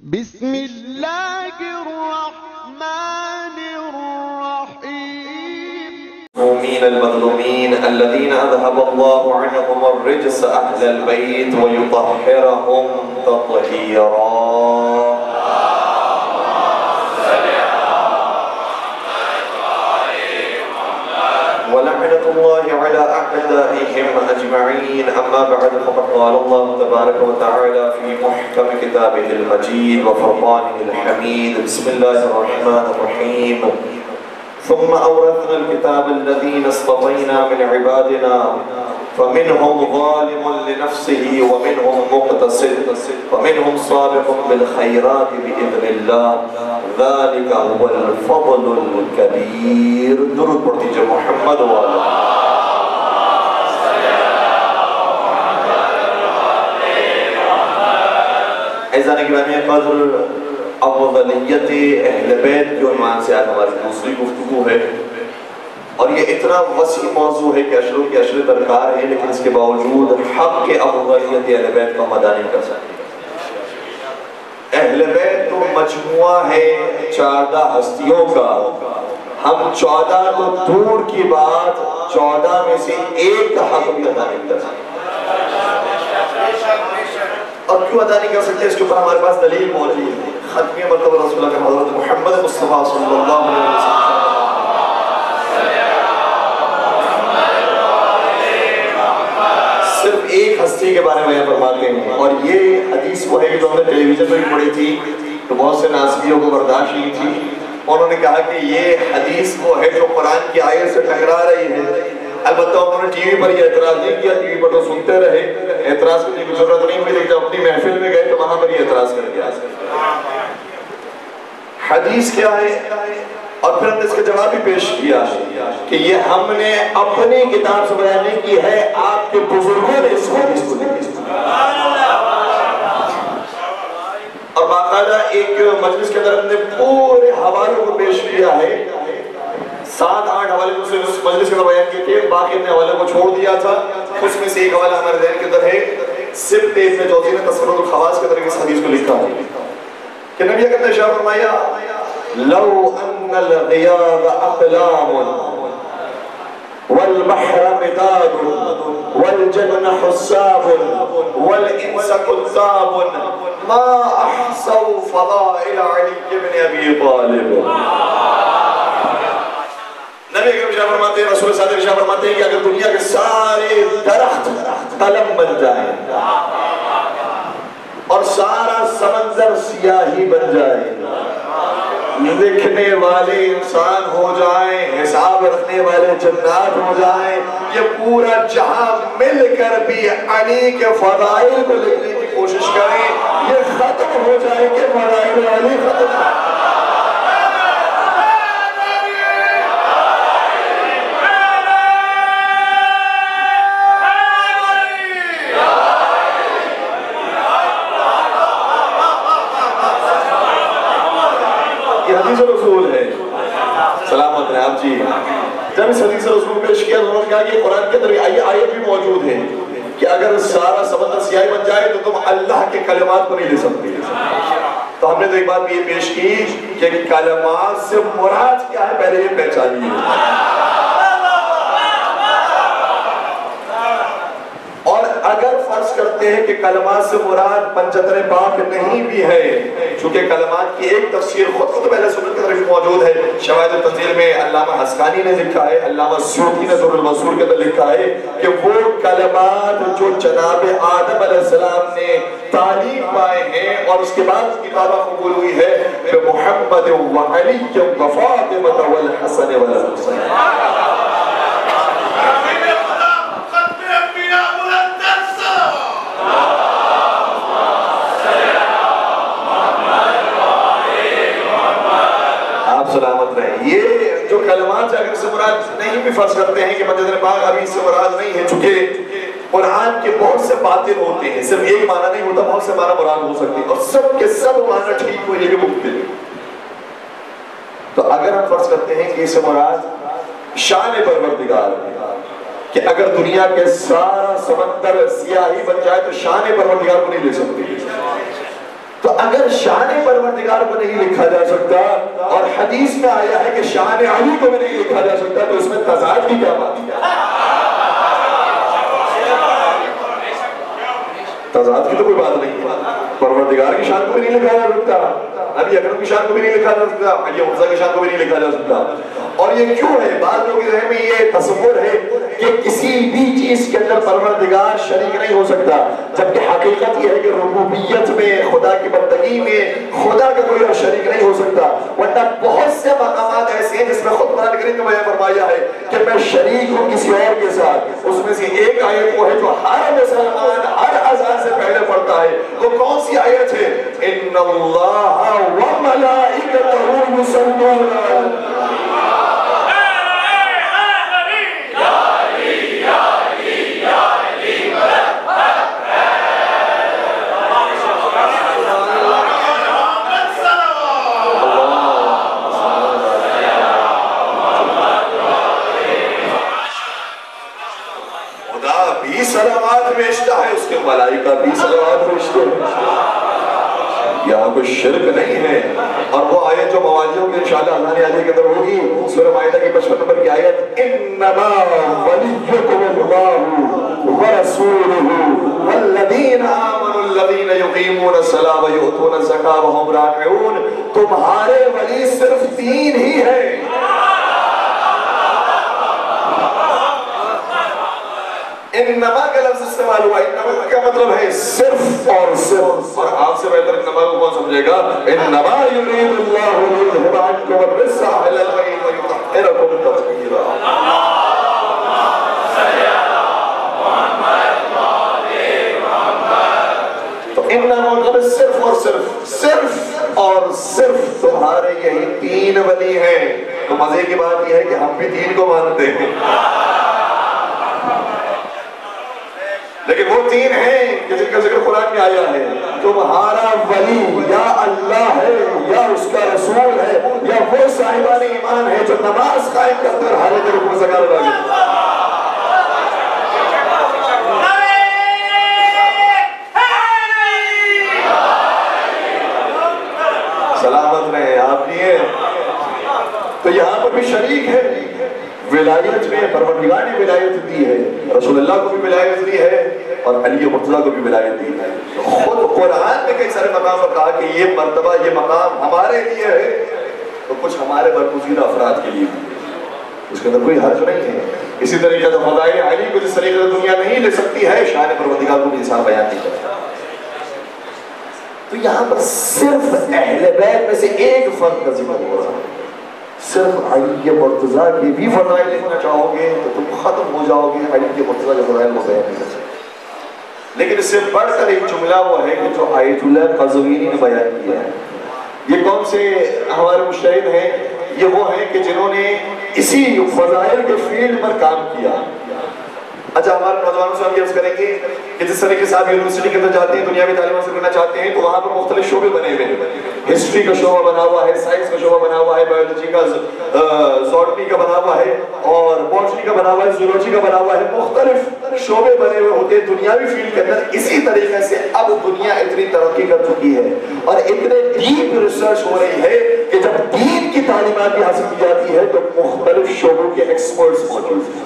بسم الله الرحمن الرحيم. المؤمنين المظلومين الذين أذهب الله عنهم الرجس أهل البيت ويطهرهم تطهيرا. ولعنة الله على أعدائهم أجمعين. أما بعد فقد قال الله تبارك وتعالى في محكم كتابه المجيد وفرقانه الحميد. بسم الله الرحمن الرحيم. ثم أورثنا الكتاب الذين اصطفينا من عبادنا فمنهم ظالم لنفسه ومنهم مقتصد ومنهم سابق بالخيرات بإذن الله ذلك هو الفضل الكبير. درود پڑھ دیجئے محمد والا. اعزائے گرامی قدر، افضلیت اہل بیت کے عنوان سے آج ہماری دوسری گفتگو ہے، اور یہ اتنا وسیع موضوع ہے کہ اشروں کے اشرے درکار ہے، لیکن اس کے باوجود حق کے افضلیت اہل بیت کو ادا نہیں کر سکتے. اہل بیت تو مجموعہ ہے 14 ہستیوں کا. ہم 14 تو دور کی بات 14 میں سے ایک کا حق بھی ادا نہیں کر سکتے. اور کیوں ادا نہیں کر سکتے؟ اس کے اوپر ہمارے پاس دلیل موجود ہے. ختمی مرتبہ رسول اللہ حضرت محمد مصطفیٰ صلی اللہ علیہ وسلم صرف ایک ہستی کے بارے میں فرماتے ہیں، اور یہ حدیث وہ ہے کہ جو ہم نے ٹیلی ویژن میں بھی پڑھی تھی تو بہت سے ناصبیوں کو برداشت نہیں تھی. انہوں نے کہا کہ یہ حدیث وہ ہے جو قرآن کی آیت سے ٹکرا رہی ہے. البتہ انہوں نے ٹی وی پر یہ اعتراض نہیں کیا، ٹی وی پر تو سنتے رہے، اعتراض کرنے کی ضرورت نہیں ہوئی، لیکن جب اپنی محفل میں گئے تو وہاں پر یہ اعتراض کر دیا. حدیث کیا ہے؟ اور پھر ہم نے اس کا جواب بھی پیش کیا کہ یہ ہم نے اپنی کتاب سے بیان نہیں کی ہے، آپ کے بزرگوں نے اس حدیث کو لکھی. اور باقاعدہ ایک مجلس کے اندر ہم نے پورے حوالوں کو پیش کیا ہے. 7-8 حوالے اس مجلس کے اندر بیان کیے تھے، باقی اپنے حوالے کو چھوڑ دیا تھا. اس میں سے ایک حوالہ ہمارے ذہن کے اندر ہے، سبت ابن جوزی نے تصورات الخواص کے اندر اس حدیث کو لکھا ہے کہ نبی اکرم نے ارشاد فرمایا لو ان الغیاب اقلام والبحر مداد والجنة حساب والانس كذاب ما احصوا فضائل علی بن ابی طالب. نبی اکرم ارشاد فرماتے ہیں، رسول صادق ارشاد فرماتے ہیں کہ اگر دنیا کے سارے درخت قلم بن جائیں اور سارا سمندر سیاہی بن جائے، لکھنے والے انسان ہو جائیں، حساب رکھنے والے جنات ہو جائیں، یہ پورا جہاں مل کر بھی علی کے فضائل کو لکھنے کی کوشش کریں، یہ ختم ہو جائے کہ فضائل علی ختم. حدیث رسول ہے، سلامت رہے آپ جی. جب اس حدیث رسول پیش کیا تو انہوں نے کہا کہ قرآن کے اندر آیت بھی موجود ہے کہ اگر سارا سمندر سیاہی بن جائے تو تم اللہ کے کلمات کو نہیں لے سکتے. تو ہم نے تو ایک بات بھی یہ پیش کی کہ کلمات سے مراد کیا ہے، پہلے یہ پہچانیے. اور اگر فرض کرتے ہیں کہ کلمات سے مراد پنجتن پاک نہیں بھی ہے، چونکہ کلمات کی ایک تفسیر خود کو تو پہلے سنت کے طرف موجود ہے. شواہد التنزیل میں علامہ حسقانی نے لکھا ہے، علامہ سیوطی نے ذر المنصور کے اندر لکھا ہے کہ وہ کلمات جو جناب آدم علیہ السلام نے تعلیم پائے ہیں اور اس کے بعد کتابہ قبول ہوئی ہے کہ محمد و علی و فاطمہ والحسن والحسین. سلامت رہے. یہ جو کلمات سے اگر اس سے مراد نہیں بھی فرض کرتے ہیں کہ پنجتن پاک ابھی اس سے مراد نہیں ہے، چونکہ قرآن کے بہت سے باطن ہوتے ہیں، صرف ایک معنی نہیں ہوتا، بہت سے معنی مراد ہو سکتے ہیں، اور سب کے سب معنی ٹھیک ہو یہ بھی ممکن ہے. تو اگر ہم فرض کرتے ہیں کہ اس سے مراد شان پروردگار کہ اگر دنیا کے سارا سمندر سیاہی بن جائے تو شان پروردگار کو نہیں لے سکتے. تو اگر شان پروردگار کو نہیں لکھا جا سکتا اور حدیث میں آیا ہے کہ شان علی کو بھی نہیں لکھا جا سکتا تو اس میں تضاد کی کیا بات ہے؟ تضاد کی تو کوئی بات نہیں ہے. پروردگار کی شان کو بھی نہیں لکھا جا سکتا, نبی اکرم کی شان کو بھی نہیں لکھا جا سکتا, علی حمزہ کی شان کو بھی نہیں لکھا جا سکتا. اور یہ کیوں ہے؟ بعض لوگوں کے ذہن میں یہ تصور ہے کہ کسی بھی چیز کے اندر پروردگار شریک نہیں ہو سکتا, جبکہ حقیقت یہ ہے کہ ربوبیت میں, خدا کی بندگی میں خدا کا کوئی اور شریک نہیں ہو سکتا. ورنہ بہت سے مقامات ایسے ہیں جس میں خود قرآن کریم نے بیان فرمایا ہے کہ میں شریک ہوں کسی اور کے ساتھ. اس میں سے ایک آیت وہ ہے جو ہر مسلمان ہر اذان سے پہلے پڑھتا ہے. وہ کون سی آیت ہے؟ ان اللہ وملائکتہ یصلون سلامات بھیجتا ہے, اس کے ملائکہ بھی سلامات بھیجتے ہیں. یہاں کوئی شرک نہیں ہے. اور وہ آیت جو موالیوں کے انشاءاللہ اذان علی کے اندر ہوگی, سورہ مائدہ کی 55 نمبر کی آیت, انما ولیکم اللہ ورسولہ والذین آمنوا الذین یقیمون الصلاۃ ویؤتون الزکاۃ وہم راکعون. تمہارے ولی صرف 3 ہی ہیں. انما کا لفظ استعمال ہوا. انما کا کیا مطلب ہے؟ صرف اور صرف. اور آپ سے بہتر انما کو کون سمجھے گا؟ انما یرید اللہ لیذهب عنکم الرجس اهل البیت ویطہرکم تطہیرا. تو انما مطلب صرف اور صرف, صرف اور صرف تمہارے یہی 3 ولی ہیں. تو مزے کی بات یہ ہے کہ ہم بھی 3 کو مانتے ہیں, لیکن وہ 3 ہیں کہ جن کا ذکر قرآن میں آیا ہے. تمہارا ولی یا اللہ ہے یا اس کا رسول ہے یا وہ صاحبان ایمان ہے جو نماز قائم کرتے اور حالت رکوع زکات ادا کرتے. سلامت رہے آپ لیے. تو یہاں پر بھی شریک ہے. ولایت میں پروردگار نے ولایت دی ہے, رسول اللہ کو بھی ولایت دی ہے اور علی مرتضیٰ کو بھی ولایت دی ہے. خود قرآن میں کئی سارے مقام پر کہا کہ یہ مرتبہ, یہ مقام ہمارے لیے ہے, تو کچھ ہمارے برگزیدہ افراد کے لیے بھی. اس کے اندر کوئی حرج نہیں ہے. اسی طریقے سے فضائل علی کو جس طریقے سے دنیا نہیں لے سکتی ہے, شان پروردگار کو بھی انسان بیان نہیں کرتا. تو یہاں پر صرف اہل بیت میں سے ایک فرد کا ذکر ہو رہا ہے. صرف علی مرتضیٰ کی بھی فضائل لکھنا چاہو گے تو تم ختم ہو جاؤ گے, علی مرتضیٰ کے فضائل کو بیان نہیں کر سکتے. لیکن اس سے بڑھ کر ایک جملہ وہ ہے کہ جو آیت اللہ قزوینی نے بیان کیا ہے. یہ کون سے ہمارے مجتہد ہیں؟ یہ وہ ہیں کہ جنہوں نے اسی فضائل کے فیلڈ پر کام کیا. اچھا, ہمارے نوجوانوں سے ہم یہ عرض کریں گے کہ جس طرح کے صاحب یونیورسٹی کے اندر جاتے ہیں, دنیاوی تعلیم حاصل کرنا چاہتے ہیں, تو وہاں پر مختلف شعبے بنے ہوئے ہیں. ہسٹری کا شعبہ بنا ہوا ہے, سائنس کا شعبہ بنا ہوا ہے, بایولوجی کا, زوٹنی کا بنا ہوا ہے, اور بوٹنی کا بنا ہوا ہے, زولوجی کا بنا ہوا ہے. مختلف شعبے بنے ہوئے ہوتے ہیں دنیاوی فیلڈ کے اندر. اسی طریقے سے اب دنیا اتنی ترقی کر چکی ہے اور اتنے ڈیپ ریسرچ ہو رہی ہے کہ جب دین کی تعلیمات بھی حاصل کی جاتی ہے تو مختلف شعبوں کے ایکسپرٹس موجود ہیں.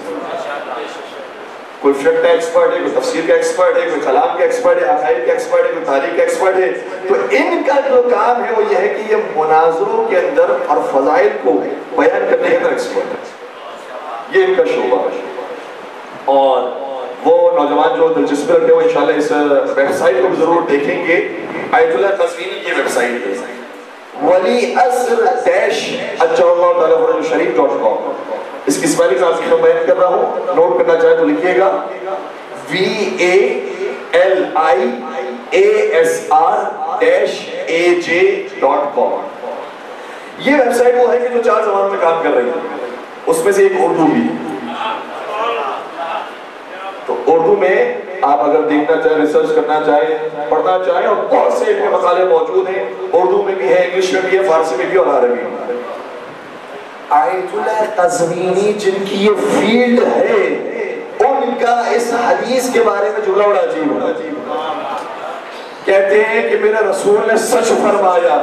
کوئی فقہ کا ایکسپرٹ ہے, کوئی تفسیر کا ایکسپرٹ ہے, کوئی کلام کا ایکسپرٹ ہے, عقائد کا ایکسپرٹ ہے, کوئی تاریخ کا ایکسپرٹ ہے. تو ان کا جو کام ہے وہ یہ ہے کہ یہ مناظروں کے اندر اور فضائل کو بیان کرنے کے اندر ایکسپرٹ ہے. یہ ان کا شعبہ ہے. اور وہ نوجوان جو دلچسپی رکھتے ہیں وہ انشاءاللہ اس ویب سائٹ کو بھی ضرور دیکھیں گے. آیت اللہ قزوینی کی ویب سائٹ ہے waliasr-allah-sharif.com. اس کی اسپیلنگ آپ کی میں بیان کر رہا ہوں, نوٹ کرنا چاہے تو لکھیے گا waliasr-aj.com. یہ ویب سائٹ وہ ہے کہ جو 4 زبانوں میں کام کر رہی ہے, اس میں سے ایک اردو بھی. تو اردو میں آپ اگر دیکھنا چاہیں, ریسرچ کرنا چاہیں, پڑھنا چاہیں, اور بہت سے علمی مقالے موجود ہیں. اردو میں بھی ہے, انگلش میں بھی ہے, فارسی میں بھی اور عربی میں. آیت اللہ قزوینی جن کی یہ فیلڈ ہے, ان کا اس حدیث کے بارے میں جملہ بڑا عجیب ہے کہتے ہیں کہ میرے رسول نے سچ فرمایا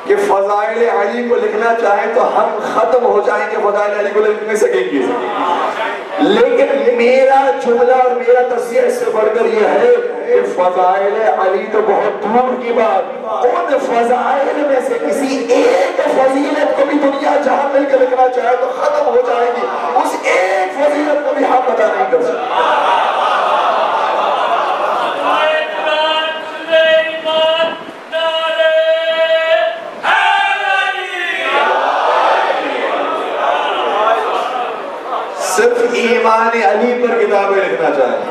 کہ فضائل علی کو لکھنا چاہیں تو ہم ختم ہو جائیں گے، فضائل علی کو لکھ نہیں سکیں گے، لیکن میرا جملہ اور میرا تصحیح اس سے بڑھ کر یہ ہے کہ فضائل علی تو بہت دور کی بات، ان فضائل میں سے کسی ایک فضیلت کو بھی دنیا جہاں مل کے لکھنا چاہے تو ختم ہو جائے گی، اس ایک فضیلت کو بھی ہم پتہ نہیں کر سکتے۔ صرف ایمان علی پر کتابیں لکھنا چاہیں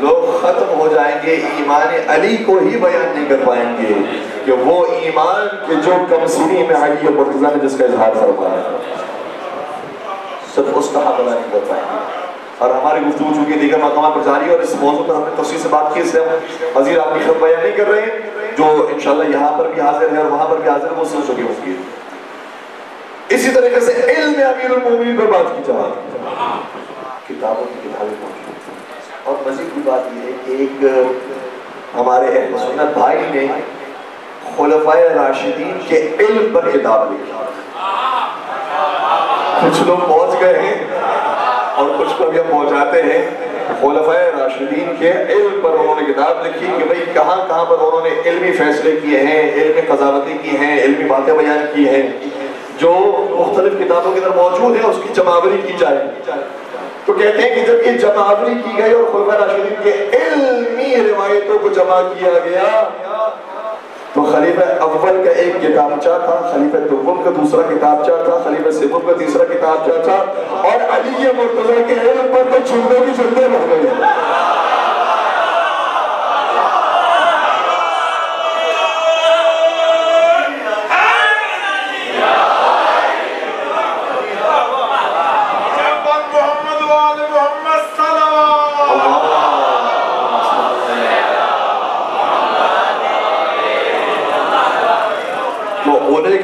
لوگ ختم ہو جائیں گے، ایمان علی کو ہی بیان نہیں کر پائیں گے کہ وہ ایمان کے جو کمسنی میں علی مرتضیٰ نے جس کا اظہار فرمایا صرف اس کا حوالہ نہیں کر پائیں گے۔ اور ہماری گفتگو چونکہ دیگر مقامات پر جاری ہے اور اس موضوع پر ہم نے تفصیل سے بات کی، اس لیے مزید آپ کی خط بیان نہیں کر رہے ہیں، جو انشاءاللہ یہاں پر بھی حاضر ہے اور وہاں پر بھی حاضر ہے وہ سن چکے ہوں گے۔ اسی طریقے سے علم امیر المومنین پر بات کی جائے، کتابوں کی کتابیں موجود ہیں، اور مزید کی بات یہ ہے کہ ایک ہمارے اہل سنت بھائی نے خلفائے راشدین کے علم پر کتاب لکھی، کچھ لوگ پہنچ گئے ہیں اور کچھ کو بھی ہم پہنچاتے ہیں۔ خلفائے راشدین کے علم پر انہوں نے کتاب لکھی کہ بھئی کہاں کہاں پر انہوں نے علمی فیصلے کیے ہیں، علمی قضاوتیں کی ہیں، علمی باتیں بیان کی ہیں، جو مختلف کتابوں کے اندر موجود ہیں، اس کی جمعآوری کی جائے۔ تو کہتے ہیں کہ جب یہ جمعآوری کی گئی اور خلفائے راشدین کے علمی روایتوں کو جمع کیا گیا تو خلیفہ اول کا ایک کتابچہ تھا، خلیفہ دوم کا دوسرا کتابچہ تھا، خلیفہ سوم کا تیسرا کتابچہ تھا، اور علی مرتضیٰ کے علم پر تو چھوٹے کی چھوٹے رہ گئے۔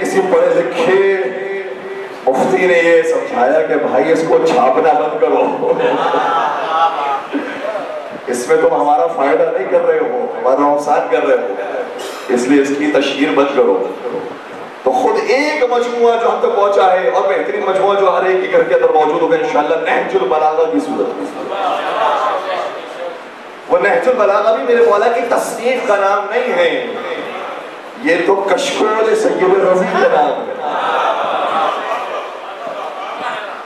کسی پڑھے لکھے مفتی نے یہ سمجھایا کہ بھائی اس کو چھاپنا بند کرو، اس میں تم ہمارا فائدہ نہیں کر رہے ہو، ہمارا نقصان کر رہے ہو، اس لیے اس کی تشہیر بند کرو۔ تو خود ایک مجموعہ جو ہم تک پہنچا ہے اور بہترین مجموعہ جو ہر ایک کے گھر کے اندر موجود ہوگا انشاءاللہ، نہج البلاغہ کی صورت میں۔ وہ نہج البلاغہ بھی میرے مولا کی تصنیف کا نام نہیں ہے، یہ تو کشکول سید رضی کا نام ہے۔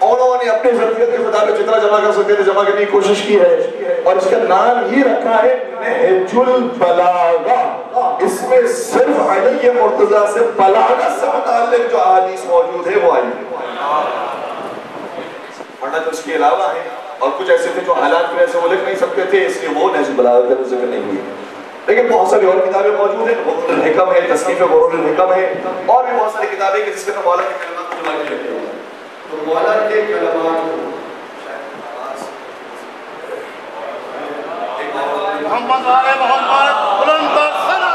انہوں نے اپنے ظرفیت کے مطابق جتنا جمع کر سکتے تھے جمع کرنے کی کوشش کی ہے، اور اس کا نام ہی رکھا ہے نہج البلاغہ۔ اس میں صرف علی مرتضیٰ سے بلاغت سے متعلق جو احادیث موجود ہے وہ آئی ہے، ورنہ تو اس کے علاوہ ہیں اور کچھ ایسے تھے جو حالات کی وجہ سے وہ لکھ نہیں سکتے تھے، اس لیے وہ نہج البلاغہ کا ذکر نہیں ہوئی۔ لیکن بہت ساری اور کتابیں موجود ہیں، غرور الحکم ہے، تصنیف غرور الحکم ہے، اور بھی بہت ساری کتابیں کہ جس کے مولا کے کلمات کو جمع کیا گیا ہے۔ تو مولا کے کلمات محمد آل محمد بلند الثنا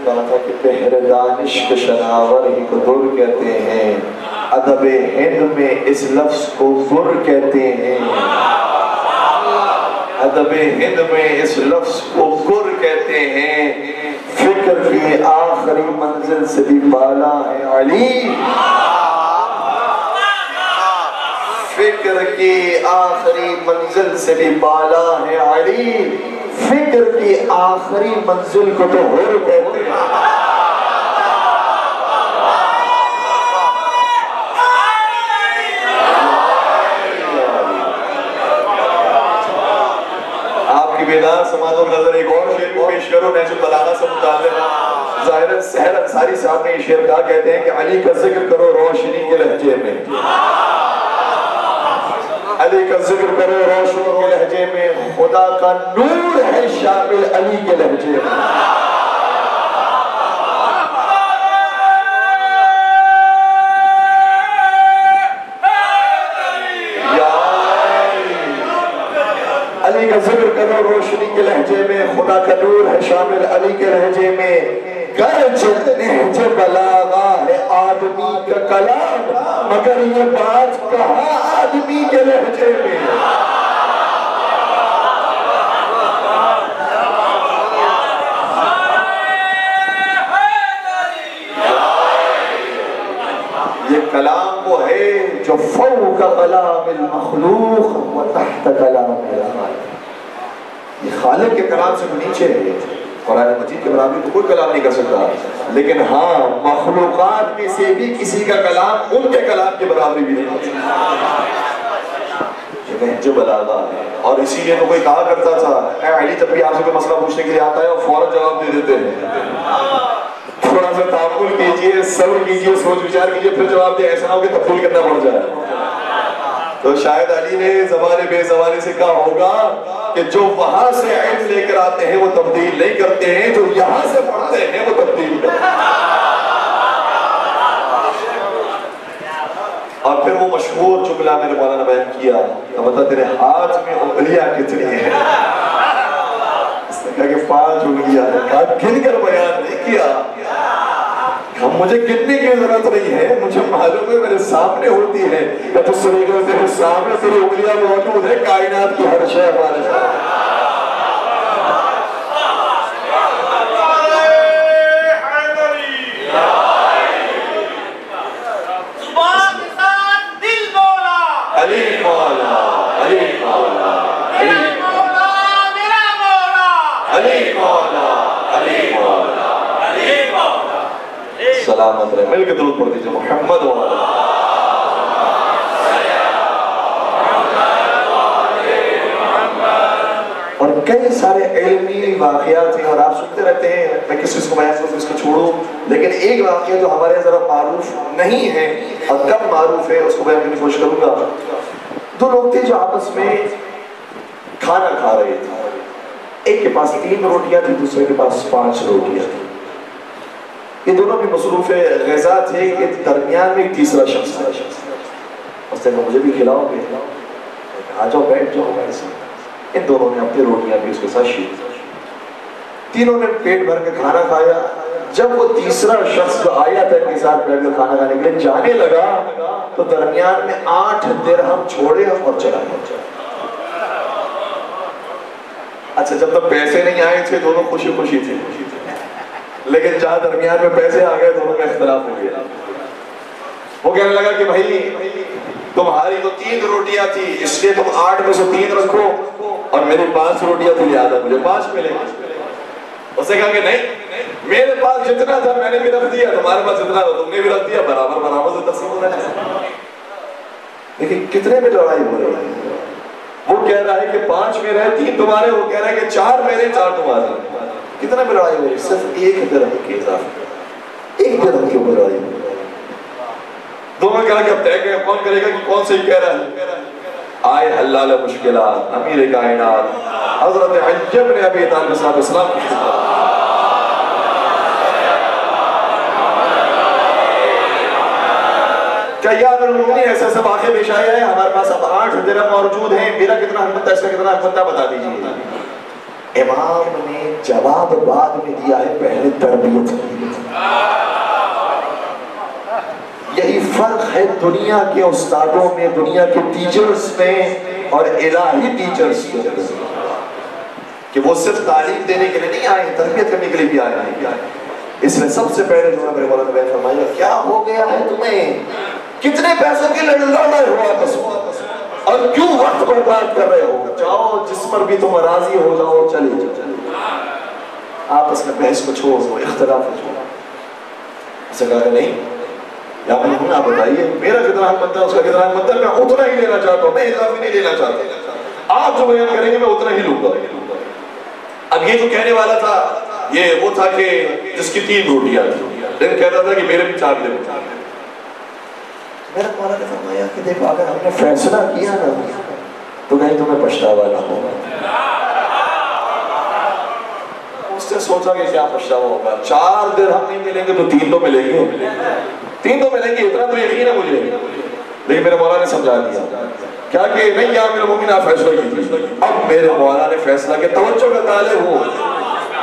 کہا تھا کہ بحر دانش کے شناور ہی کو در کہتے ہیں، ادب ہند میں اس لفظ کو گر کہتے ہیں، ادب ہند میں اس لفظ کو گر کہتے ہیں، فکر کی آخری منزل سے بھی بالا ہے علی، فکر کی آخری منزل سے بھی بالا ہے علی، فکر کی آخری منزل کو تو ہور کہتے ہیں۔ آپ کی بیدار سماعت اور نظر ایک اور شعر کو پیش کرو نہج البلاغہ سے متعلق۔ ظاہر سحر انصاری صاحب نے یہ شعر کہا، کہتے ہیں کہ علی کا ذکر کرو روشنی کے لہجے میں، علی کا ذکر کرو روشن کے لہجے میں، خدا کا نور ہے شامل علی کے لہجے میں۔ علی کا ذکر کرو روشنی کے لہجے میں، خدا کا نور ہے شامل علی کے لہجے میں۔ گرچہ نہج بلاغہ ہے آدمی کا کلام، مگر یہ بات کہاں آدمی کے لہجے میں۔ یہ کلام وہ ہے جو فوق کلام المخلوق و تحت کلام الخالق۔ یہ خالق کے کلام سے نیچے ہے، قرآن مجید کے برابر تو کوئی کلام نہیں کر سکتا، لیکن ہاں مخلوقات میں سے بھی کسی کا کلام ان کے کلام کے برابر بھی نہیں ہو سکتا۔ یہ نہج بلاغہ ہے، اور اسی لیے تو کوئی کہا کرتا تھا، اے علی جب بھی آپ سے کوئی مسئلہ پوچھنے کے لیے آتا ہے اور فوراً جواب دے دیتے ہیں، تھوڑا سا تعامل کیجئے، صبر کیجئے، سوچ وچار کیجئے، پھر جواب دے، ایسا نہ ہو کہ تبدیل کرنا پڑ جائے۔ تو شاید علی نے زبان بے زبانی سے کہا ہوگا کہ جو وہاں سے علم لے کر آتے ہیں وہ تبدیل نہیں کرتے ہیں، جو یہاں سے پڑھتے ہیں وہ تبدیل کرتے ہیں۔ اور پھر وہ مشہور جملہ میرے مولانا نے بیان کیا کہ بتا تیرے ہاتھ میں انگلیاں کتنی ہیں؟ اس نے کہا کہ 5 انگلیاں ہیں۔ کہا گن کر بیان نہیں کیا، مجھے گننے کی ضرورت نہیں ہے، مجھے معلوم ہے میرے سامنے ہوتی ہے کہ تو سریگوں سے سامنے تیری انگلیاں موجود ہے، کائنات کی ہر شے ہمارے سامنے۔ علی مولا، علی مولا، علی مولا، میرا مولا، علی مولا، علی مولا، علی مولا۔ سلامت رہے، مل کے درود پڑھ دیجئے محمد والا۔ اور کئی سارے علمی واقعات ہیں اور آپ سنتے رہتے ہیں، میں کس چیز کو بیان کروں اس کو چھوڑوں، لیکن ایک واقعہ جو ہمارے ذرا معروف نہیں ہے اور کم معروف ہے اس کو بیان کرنے کی کوشش کروں گا۔ 2 لوگ تھے جو آپس میں کھانا کھا رہے تھے، ایک کے پاس 3 روٹیاں تھی، دوسرے کے پاس 5 روٹیاں تھی۔ یہ دونوں بھی مصروف غذا تھے کہ درمیان میں ایک تیسرا شخص تھا۔ اس نے کہا مجھے بھی کھلاؤ گے؟ آ جاؤ بیٹھ جاؤ ہمارے ساتھ۔ ان دونوں نے اپنی روٹیاں بھی اس کے ساتھ شیئر کی، تینوں نے پیٹ بھر کے کھانا کھایا۔ جب وہ تیسرا شخص جو آیا تھا ان کے ساتھ بیٹھ کر کھانا کھانے کے لیے جانے لگا تو درمیان میں 8 درہم چھوڑے اور چلا گیا۔ اچھا جب تک پیسے نہیں آئے تھے دونوں خوشی خوشی تھے، لیکن جہاں درمیان میں پیسے آ گئے دونوں میں اختلاف ہو گیا۔ وہ کہنے لگا کہ بھائی تمہاری تو 3 روٹیاں تھی، اس لیے تم 8 میں سے 3 رکھو، اور میری 5 روٹیاں تھی لہذا مجھے 5 ملے۔ اس نے کہا کہ نہیں، میرے پاس جتنا تھا میں نے بھی رکھ دیا، تمہارے پاس جتنا تھا تم نے بھی رکھ دیا، برابر برابر سے تقسیم ہونا چاہیے۔ لیکن کتنے میں لڑائی ہو رہی ہے؟ وہ کہہ رہا ہے کہ 5 میرے ہیں، 3 تمہارے، وہ کہہ رہا ہے کہ 4 میرے 4 تمہارے۔ کتنا میں لڑائی ہو رہی ہے؟ صرف 1 درہم کے اضافے، 1 درہم کے اوپر لڑائی ہو رہی ہے۔ دونوں کہا کہ اب طے کریں کون کرے گا کہ کون سے ہی کہہ رہا ہے۔ آئے حلال مشکلات امیر کائنات حضرت علی بن ابی طالب صاحب اسلام کی خدمت۔ کہ یا امیر المومنین ایسے ایسے واقعے پیش آئے ہیں، ہمارے پاس اب 8 درہم موجود ہیں، میرا کتنا حق بنتا ہے، اس کا کتنا حق بنتا ہے، بتا دیجیے۔ امام نے جواب بعد میں دیا ہے، پہلے تربیت کی۔ یہی فرق ہے دنیا کے استادوں میں، دنیا کے ٹیچرز میں اور الہی ٹیچرز میں، کہ وہ صرف تعلیم دینے کے لیے نہیں آئے، تربیت کرنے کے لیے بھی آئے ہیں۔ اس میں سب سے پہلے جو میرے مولانا نے فرمایا، کیا ہو گیا ہے تمہیں؟ کتنے پیسوں کے لڑ رہے ہو آپس میں اور کیوں وقت برباد کر رہے ہو؟ جاؤ جس پر بھی تم راضی ہو جاؤ، چلے جاؤ، آپس میں بحث کو چھوڑ دو، اختلاف کو چھوڑ۔ اسے کہا کہ نہیں، یا آپ بتائیے میرا کتنا حق بنتا ہے، اس کا کتنا حق بنتا ہے، میں اتنا ہی لینا چاہتا ہوں، میں اضافی نہیں لینا چاہتا، آپ جو بیان کریں گے میں اتنا ہی لوں گا۔ اب یہ جو کہنے والا تھا یہ وہ تھا کہ جس کی 3 روٹیاں تھی، لیکن کہتا تھا کہ میرے بھی 4 دے۔ میرا مولانا نے فرمایا کہ دیکھو اگر ہم نے فیصلہ کیا نا تو کہیں تمہیں پچھتاوا نہ ہوگا. اس نے سوچا کہ کیا پچھتاوا ہوگا, 4 درہم نہیں ملیں گے تو 3 تو ملیں گے, 3 تو ملیں گے, اتنا تو یقین ہے مجھے. لیکن میرے مولا نے سمجھا دیا کیا کہ نہیں یا میرے مومن آپ فیصلہ کیجیے. اب میرے مولا نے فیصلہ کیا, توجہ کا طالب ہو,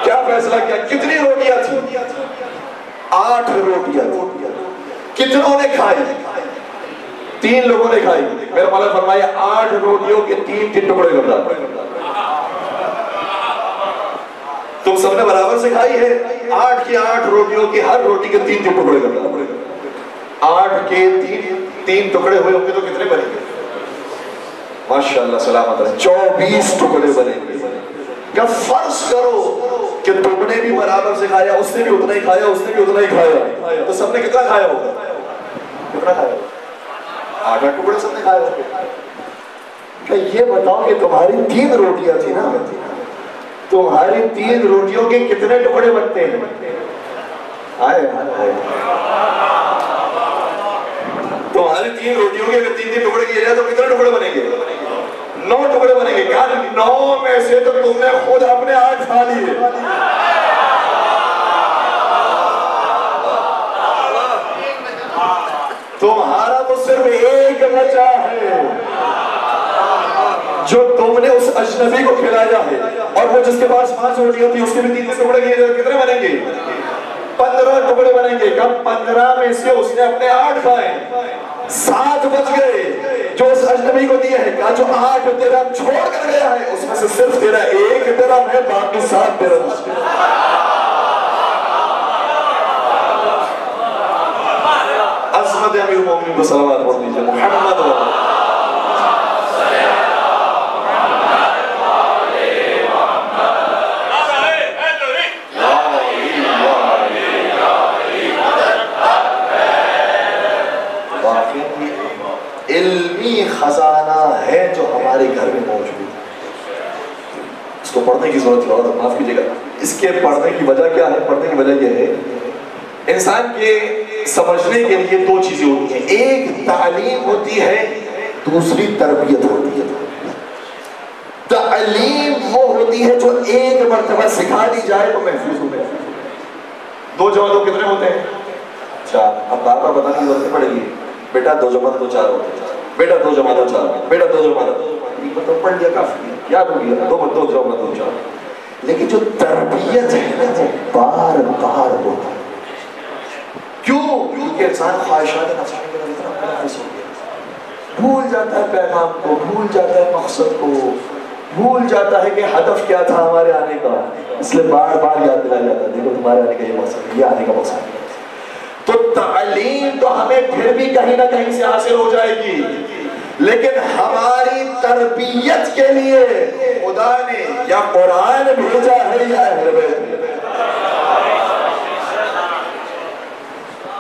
کیا فیصلہ کیا؟ کتنی روٹیاں تھیں؟ 8 روٹیاں. کتنوں نے کھائی؟ 3 لوگوں نے کھائی. میرے مولا نے فرمایا 8 روٹیوں کے 3 ٹکڑے کر دو. تم سب نے برابر سے کھائی ہے, 8 کی 8 روٹیوں کی ہر روٹی کے 3 ٹکڑے کر دو. 8 کے 3 ٹکڑے ہوئے ہوں گے تو کتنے بنے گے؟ ماشاءاللہ سلامت رہے, 24 ٹکڑے بنے گے. کیا فرض کرو کہ تم نے بھی برابر سے کھایا, اس نے بھی اتنا ہی کھایا, اس نے بھی اتنا ہی کھایا, تو سب نے کتنا کھایا ہوگا؟ کتنا کھایا ہوگا؟ 8 ٹکڑے سب نے کھایا ہوگا. کہ یہ بتاؤ کہ تمہاری 3 روٹیاں تھی نا, تمہاری 3 روٹیوں کے کتنے ٹکڑے بنتے ہیں؟ تمہاری 3 روٹیوں کے 3 ٹکڑے کیے جائے تو کتنے ٹکڑے بنیں گے؟ 9 ٹکڑے بنیں گے. کیا 9 میں سے تو تم نے خود اپنے 8 کھا لیے. تمہارا تو صرف ایک بچا ہے جو تم نے اس اجنبی کو کھلایا ہے, اور وہ جس کے پاس 5 روٹیاں تھی اس کے بھی 3 ٹکڑے کیے جائے کتنے بنیں گے؟ 15 ٹکڑے بنیں گے. کب 15 میں سے اس نے اپنے 8 کھائے, 7 بچ گئے جو اس اجنبی کو دیے ہیں. کہا جو 8 تیرا چھوڑ کر گیا ہے اس میں سے صرف تیرا 1 تیرا ہے, باقی 7 تیرا مشکل. عظمت امیر المومنین کو صلوات پڑھ دیجیے. محمد علمی خزانہ ہے جو ہمارے گھر میں موجود ہے. اس کو پڑھنے کی ضرورت ہے, اور معاف کیجیے گا اس کے پڑھنے کی وجہ کیا ہے؟ پڑھنے کی وجہ یہ ہے انسان کے سمجھنے کے لیے 2 چیزیں ہوتی ہیں, ایک تعلیم ہوتی ہے, دوسری تربیت ہوتی ہے. تعلیم وہ ہوتی ہے جو ایک مرتبہ سکھا دی جائے تو محفوظ ہوتے ہیں. 2 جمع 2 کتنے ہوتے ہیں؟ 4. اب بار بار بتانے کی ضرورت نہیں پڑے گی. بیٹا 2 جمع 2 4 ہوتے ہیں, بیٹا 2 جمع 2 4, بیٹا 2 جمع 2, مطلب پڑھ لیا کافی ہے, یاد ہو گیا 2 جمع 2 4. لیکن جو تربیت ہے نا وہ بار بار ہوتا ہے. کیوں؟ کیونکہ انسان خواہشات نفسانی کے اندر اپنا نفس ہو گیا, بھول جاتا ہے پیغام کو, بھول جاتا ہے مقصد کو, بھول جاتا ہے کہ ہدف کیا تھا ہمارے آنے کا. اس لیے بار بار یاد دلایا جاتا ہے دیکھو تمہارے آنے کا یہ مقصد ہے, یہ آنے کا مقصد ہے. تو تعلیم تو ہمیں پھر بھی کہیں نہ کہیں سے حاصل ہو جائے گی, لیکن ہماری تربیت کے لیے خدا نے یا قرآن بھیجا ہے یا اہل بیت نے.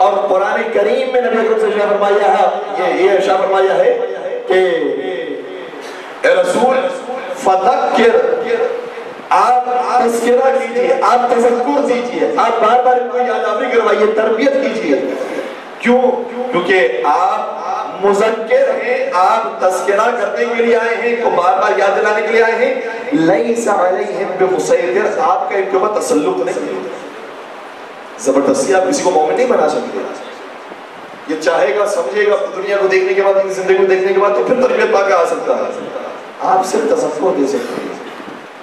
اور قرآن کریم میں نبی اکرم سے ارشاد فرمایا ہے, یہ ارشاد فرمایا ہے کہ اے رسول فذکر, آپ تذکرہ کیجئے, آپ تذکر دیجئے, آپ بار بار ان کو یادآوری کروائیے, تربیت کیجئے. کیوں؟ کیونکہ آپ مذکر ہیں, آپ تذکرہ کرنے کے لیے آئے ہیں, کو بار بار یاد دلانے کے لیے آئے ہیں. لیس علیہم بمسیطر, آپ کا ان کے اوپر تسلط نہیں, زبردستی آپ کسی کو مومن نہیں بنا سکتے. یہ چاہے گا, سمجھے گا دنیا کو دیکھنے کے بعد, زندگی کو دیکھنے کے بعد, تو پھر تربیت پا کے آ سکتا ہے. آپ صرف تذکر دے سکتے ہیں.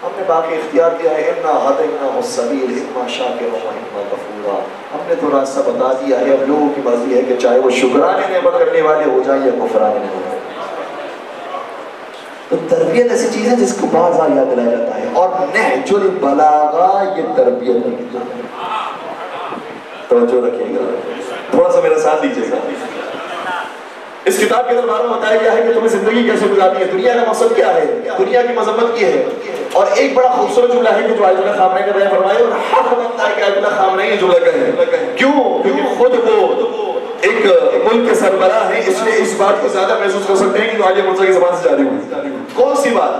ہم نے باقی اختیار دیا ہے, اِنَّا هَدَيْنَاهُ السَّبِيلَ إِمَّا شَاكِرًا وَإِمَّا كَفُورًا. ہم نے تو راستہ بتا دیا ہے, اب لوگوں کی مرضی ہے کہ چاہے وہ شکرانے نعمت کرنے والے ہو جائیں یا کفرانے نعمت. تو تربیت ایسی چیز ہے جس کو بار بار یاد دلایا جاتا ہے, اور نہج البلاغہ یہ تربیت ہے. توجہ رکھیے گا, تھوڑا سا میرا ساتھ دیجیے گا. اس کتاب کے اندر بارہ بتایا گیا ہے کہ تمہیں زندگی کیسے گزارنی ہے, دنیا کا مقصد کیا ہے, دنیا کی مذمت کی ہے. اور ایک بڑا خوبصورت جملہ ہے کہ جو آیت اللہ خامنہئی نے بیان فرمایا, اور حق بنتا ہے کہ آیت اللہ خامنہئی یہ جملہ کہے. کیوں؟ کیونکہ خود وہ ایک ملک کے سربراہ ہیں, اس لیے اس بات کو زیادہ محسوس کر سکتے ہیں کہ جو عالیہ مرزا کی زبان سے جاری ہوئی. کون سی بات؟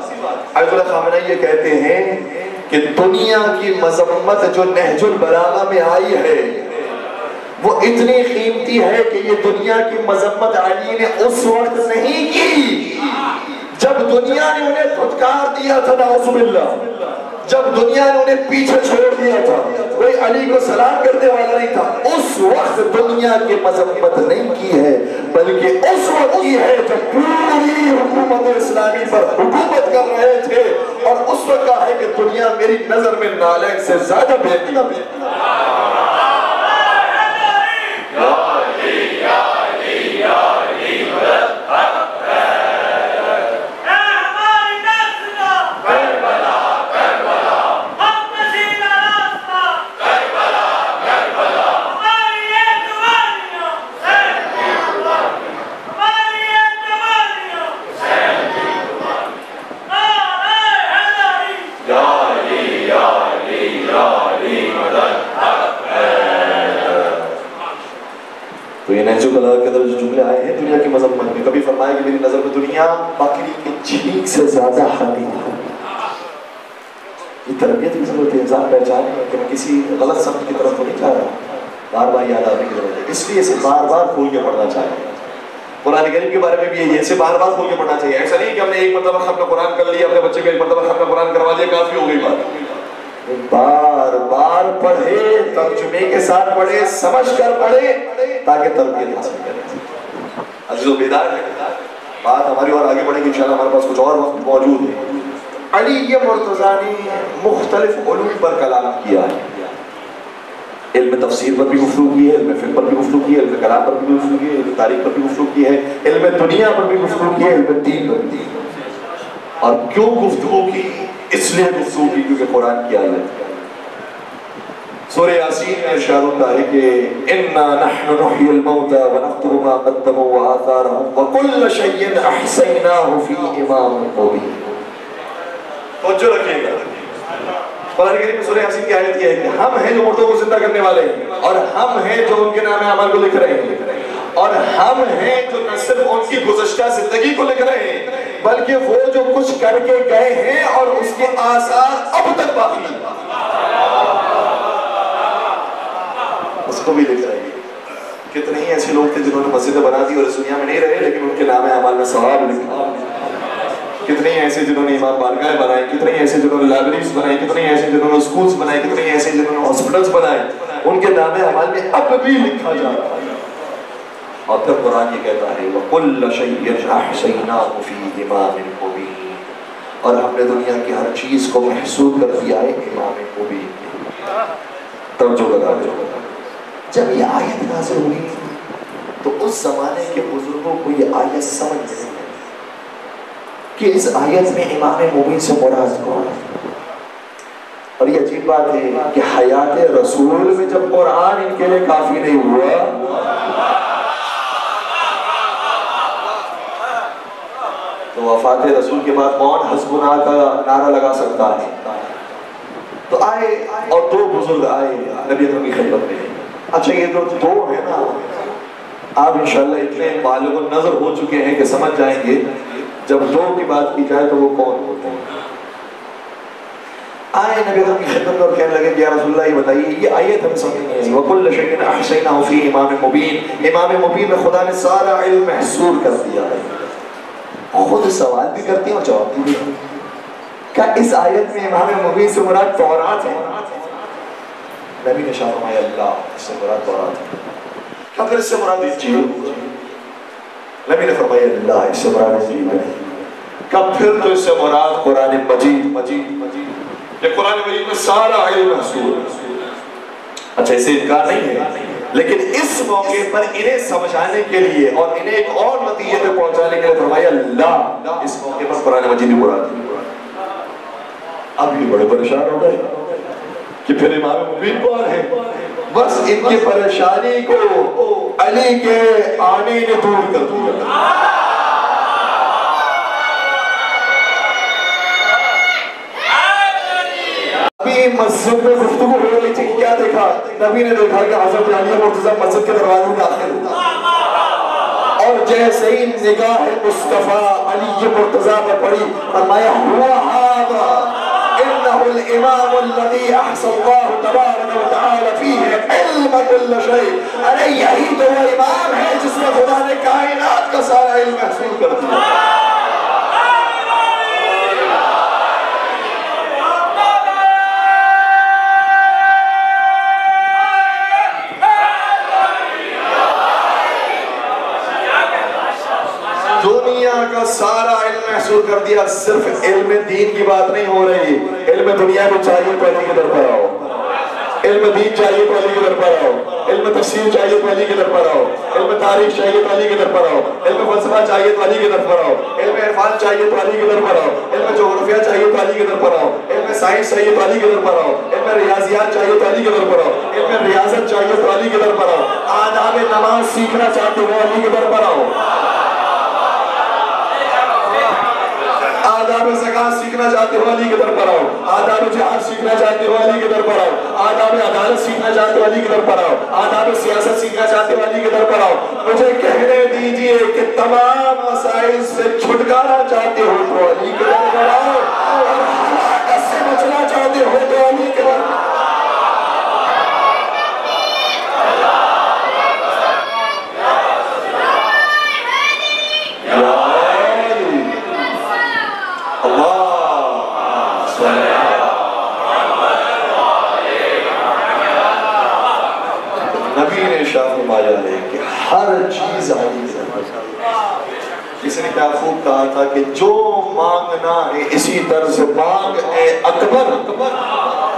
آیت اللہ خامنہئی یہ کہتے ہیں کہ دنیا کی مذمت جو نہج البلاغہ میں آئی ہے وہ اتنی قیمتی ہے کہ یہ دنیا کی مذمت علی نے اس وقت نہیں کی جب دنیا نے انہیں دھتکار دیا تھا نعوذ باللہ، جب دنیا نے انہیں پیچھے چھوڑ دیا تھا، کوئی علی کو سلام کرنے والا نہیں تھا، اس وقت دنیا کی مذمت نہیں کی ہے، بلکہ اس وقت کی ہے جب پوری حکومت اسلامی پر حکومت کر رہے تھے، اور اس وقت کہا ہے کہ دنیا میری نظر میں نالائق سے زیادہ بہتر ہے۔ تو یہ نہج البلاغہ کے اندر جو جملے آئے ہیں دنیا کی مذمت میں، کبھی فرمایا کہ میری نظر میں دنیا بکری کی چھینک سے زیادہ حقیر ہے۔ یہ تربیت کی ضرورت ہے، انسان پہچانے کہ میں کسی غلط سمت کی طرف تو نہیں جا رہا، بار بار یاد آنے کی ضرورت ہے، اس لیے اسے بار بار کھول کے پڑھنا چاہیے۔ قرآن کریم کے بارے میں بھی یہی ہے، اسے بار بار کھول کے پڑھنا چاہیے۔ ایسا نہیں کہ ہم نے ایک مرتبہ ختم قرآن کر لیا، اپنے بچے کو ایک مرتبہ ختم قرآن کروا دیا، کافی ہو گئی بات۔ بار بار پڑھے، ترجمے کے ساتھ پڑھے، سمجھ کر پڑھے، تاکہ تربیت حاصل کریں۔ عزیز و بیدار بات ہماری اور آگے بڑھے گی انشاءاللہ، ہمارے پاس کچھ اور وقت موجود ہے۔ علی مرتضیٰ نے مختلف علوم پر کلام کیا ہے، علم تفسیر پر بھی گفتگو کی ہے، علم فقہ پر بھی گفتگو کی ہے، علم کلام پر بھی گفتگو کی ہے، علم تاریخ پر بھی گفتگو کی ہے، علم دنیا پر بھی گفتگو کی ہے، علم دین پر بھی۔ اور کیوں گفتگو کی؟ اس لیے گفتگو کی کیونکہ قرآن کی آیت ہے۔ سورہ یاسین میں ارشاد ہوتا ہے کہ اِنَّا نَحْنُ نُحْيِي الْمَوْتَى وَنَكْتُبُ مَا قَدَّمُوا وَآثَارَهُمْ وَكُلَّ شَيْءٍ أَحْصَيْنَاهُ فِي إِمَامٍ مُبِينٍ۔ توجہ رکھیے گا، قرآن کریم میں سورہ یاسین کی آیت یہ ہے کہ ہم ہیں جو مردوں کو زندہ کرنے والے ہیں، اور ہم ہیں جو ان کے نام اعمال کو لکھ رہے ہیں، اور ہم ہیں جو نہ صرف ان کی گزشتہ زندگی کو لکھ رہے ہیں بلکہ وہ جو کچھ کر کے گئے ہیں اور اس کے آثار اب تک باقی ہیں، اس کو بھی لکھ رہے ہیں۔ کتنے ہی ایسے لوگ تھے جنہوں نے مسجدیں بنا دی اور اس دنیا میں نہیں رہے، لیکن ان کے نام اعمال میں ثواب لکھا۔ کتنے ہی ایسے جنہوں نے امام بارگاہیں بنائے، کتنے ہی ایسے جنہوں نے لائبریریز بنائی، کتنے ہی ایسے جنہوں نے اسکولز بنائے، کتنے ہی ایسے جنہوں نے ہاسپٹلز بنائے، ان کے نام اعمال میں اب بھی لکھا جا رہا ہے۔ اور پھر قرآن یہ کہتا ہے وَكُلَّ شَيْءٍ أَحْصَيْنَاهُ فِي إِمَامٍ مُبِينٍ، اور ہم نے دنیا کی ہر چیز کو محسوس کر دیا ہے امام مبین۔ توجہ لگا دو، جب یہ آیت نازل ہوئی تو اس زمانے کے بزرگوں کو یہ آیت سمجھ نہیں آئی کہ اس آیت میں امام مبین سے مراد کون ہے۔ اور یہ عجیب بات ہے کہ حیات رسول میں جب قرآن ان کے لیے کافی نہیں ہوا تو وفات رسول کے بعد کون حسبنا کا نعرہ لگا سکتا ہے؟ تو آئے اور دو بزرگ آئے نبی اکرم کی خدمت میں۔ اچھا یہ جو دو ہیں نا، آپ انشاءاللہ اتنے بالغ النظر ہو چکے ہیں کہ سمجھ جائیں گے جب دو کی بات کی جائے تو وہ کون ہوتے ہیں۔ آئے نبی اکرم کی خدمت میں اور کہنے لگے کہ یا رسول اللہ یہ بتائیے یہ آیت ہمیں سمجھ نہیں آئی، وَكُلَّ شَيْءٍ أَحْصَيْنَاهُ فِي إِمَامٍ مُبِينٍ، امام مبین میں خدا نے سارا علم محصور کر دیا ہے۔ خود سوال بھی کرتے ہیں اور جواب بھی دیتے ہیں، کیا اس آیت میں امام مبین سے مراد تورات ہے؟ نبی نے شاہ فرمایا اللہ، اس سے مراد تورات ہے۔ کیا پھر اس سے مراد انجیل؟ نبی نے فرمایا اللہ، اس سے مراد انجیل ہے۔ کب پھر تو اس سے مراد قرآن مجید، یہ قرآن مجید میں سارا علم محصور ہے۔ اچھا اسے انکار نہیں ہے، لیکن اس موقع پر انہیں سمجھانے کے لیے اور انہیں ایک اور نتیجے پہ پہنچانے کے لیے فرمایا اللہ، اس موقع پر قرآن مجید بھی مراد ہے۔ اب یہ بڑے پریشان ہو گئے کہ پھر امام مبین کون ہے؟ بس ان کی پریشانی کو علی کے آنے نے دور کر دیا۔ ابھی مسجد میں گفتگو ہو رہی تھی، کیا دیکھا؟ نبی نے دیکھا کہ حضرت علی مرتضیٰ مسجد کے دروازے میں داخل ہوتا، اور جیسے ہی نگاہ مصطفیٰ علی مرتضیٰ پر پڑی، فرمایا ہوا ھذا انہ الامام الذی احصى اللہ تبارک و تعالی فیہ علم کل شیء، ارے یہی تو وہ امام ہے جس میں خدا نے کائنات کا سارا علم محصول کر دیا۔ محصور کر دیا صرف علم دین کی بات نہیں ہو رہی، علم دنیا کو چاہیے تو علی کی در پر آؤ، علم دین چاہیے تو علی کی در پر آؤ، علم تفسیر چاہیے تو علی کی در پر آؤ، علم تاریخ چاہیے تو علی کی در پر آؤ، علم فلسفہ چاہیے تو علی کی در پر آؤ، علم عرفان چاہیے تو علی کی در پر آؤ، علم جغرافیہ چاہیے تو علی کی در پر آؤ، علم سائنس چاہیے تو علی کی در پر آؤ، علم ریاضیات چاہیے تو علی کی در پر آؤ، علم ریاضت چاہیے تو علی کی در پر آؤ، آداب نماز سیکھنا چاہتے ہو علی کی در پر آؤ، آداب زکات سیکھنا چاہتے ہو علی کے در پر آؤ، آداب جہاد سیکھنا چاہتے ہو علی کے در پر آؤ، آداب عدالت سیکھنا چاہتے ہو علی کے در پر آؤ، آداب سیاست سیکھنا چاہتے ہو علی کے در پر آؤ۔ مجھے کہنے دیجئے کہ تمام مسائل سے چھٹکارا چاہتے ہو تو علی کے در پر آؤ، اور ہلاکت سے بچنا چاہتے ہو تو علی کے در پر آؤ۔ نبی نے شاہ فرمایا ہے کہ ہر چیز علی سے، کسی نے کیا خوب کہا تھا کہ جو مانگنا ہے اسی در سے مانگ اے اکبر،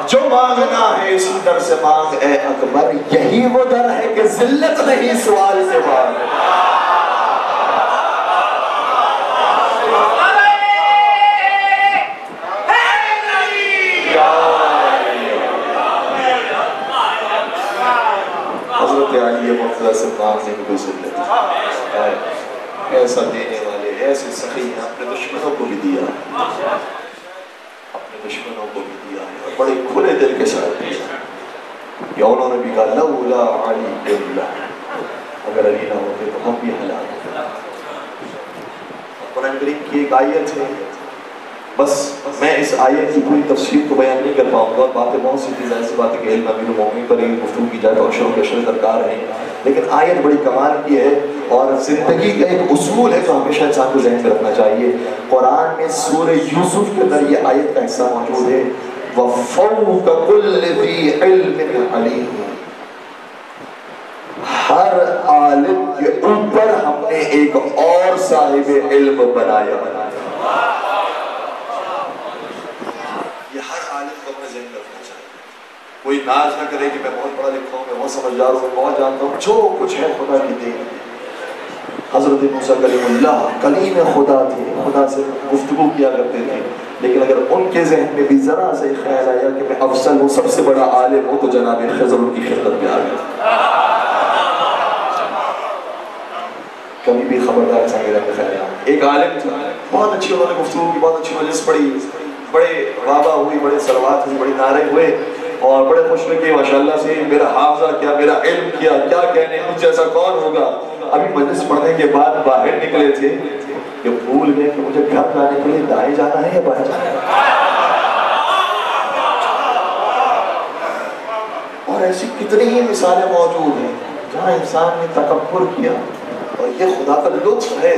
جو مانگنا ہے اسی در سے مانگ اے اکبر، یہی وہ در ہے کہ ذلت نہیں سوال سے مانگ۔ حضرت علی مرتضیٰ سے مانگنے میں کوئی ذلت ہے، ایسا دینے والے ایسے سخی ہیں، اپنے دشمنوں کو بھی دیا، اپنے دشمنوں کو بھی دیا ہے، اور بڑے کھلے دل کے ساتھ دیا، یا انہوں نے بھی کہا لولا علی اللہ، اگر علی نہ ہوتے تو ہم بھی ہلاک ہوتے۔ قرآن کریم کی ایک آیت ہے، بس میں اس آیت کی پوری تفسیر کو بیان نہیں کر پاؤں گا، باتیں بہت سی تھی، ظاہر سی بات ہے کہ علم امیر المومنین پر ایک گفتگو کی جائے تو اشر و کشر درکار ہے، لیکن آیت بڑی کمال کی ہے اور زندگی کا ایک اصول ہے جو ہمیشہ انسان کو ذہن میں رکھنا چاہیے۔ قرآن میں سورہ یوسف کے اندر یہ آیت کا حصہ موجود ہے، وَفَوْقَ كُلِّ ذِي عِلْمٍ عَلِيمٍ، ہر عالم کے اوپر ہم نے ایک اور صاحب علم بنایا۔ یہ ہر عالم کو اپنے ذہن میں رکھنا چاہیے، کوئی ناز نہ کرے کہ میں بہت پڑھا لکھا ہوں، میں بہت سمجھدار ہوں، میں بہت جانتا ہوں، جو کچھ ہے خدا کی دین۔ حضرت موسیٰ کلیم اللہ کلیم خدا تھے، خدا سے گفتگو کیا کرتے تھے، لیکن اگر ان کے ذہن میں بھی ذرا سے خیال آیا کہ میں افضل ہوں، سب سے بڑا عالم ہوں، تو جناب خضر ان کی خدمت میں آ گیا۔ کبھی بھی خبردار انسان کے ذہن میں خیال آیا۔ ایک عالم تھا، بہت اچھی انہوں نے گفتگو کی، بہت اچھی مجلس پڑھی، بڑے واہ ہوئی، بڑے صلوات ہوئی، بڑے نعرے ہوئے، اور بڑے خوش ہوئے کہ ماشاءاللہ سے میرا حافظہ کیا، میرا علم کیا، کیا کہنے، مجھ جیسا کون ہوگا۔ ابھی مجلس پڑھنے کے بعد باہر نکلے تھے کہ بھول گئے کہ مجھے گھر جانے کے لیے دائیں جانا ہے یا بائیں جانا ہے۔ اور ایسی کتنی ہی مثالیں موجود ہیں جہاں انسان نے تکبر کیا، اور یہ خدا کا لطف ہے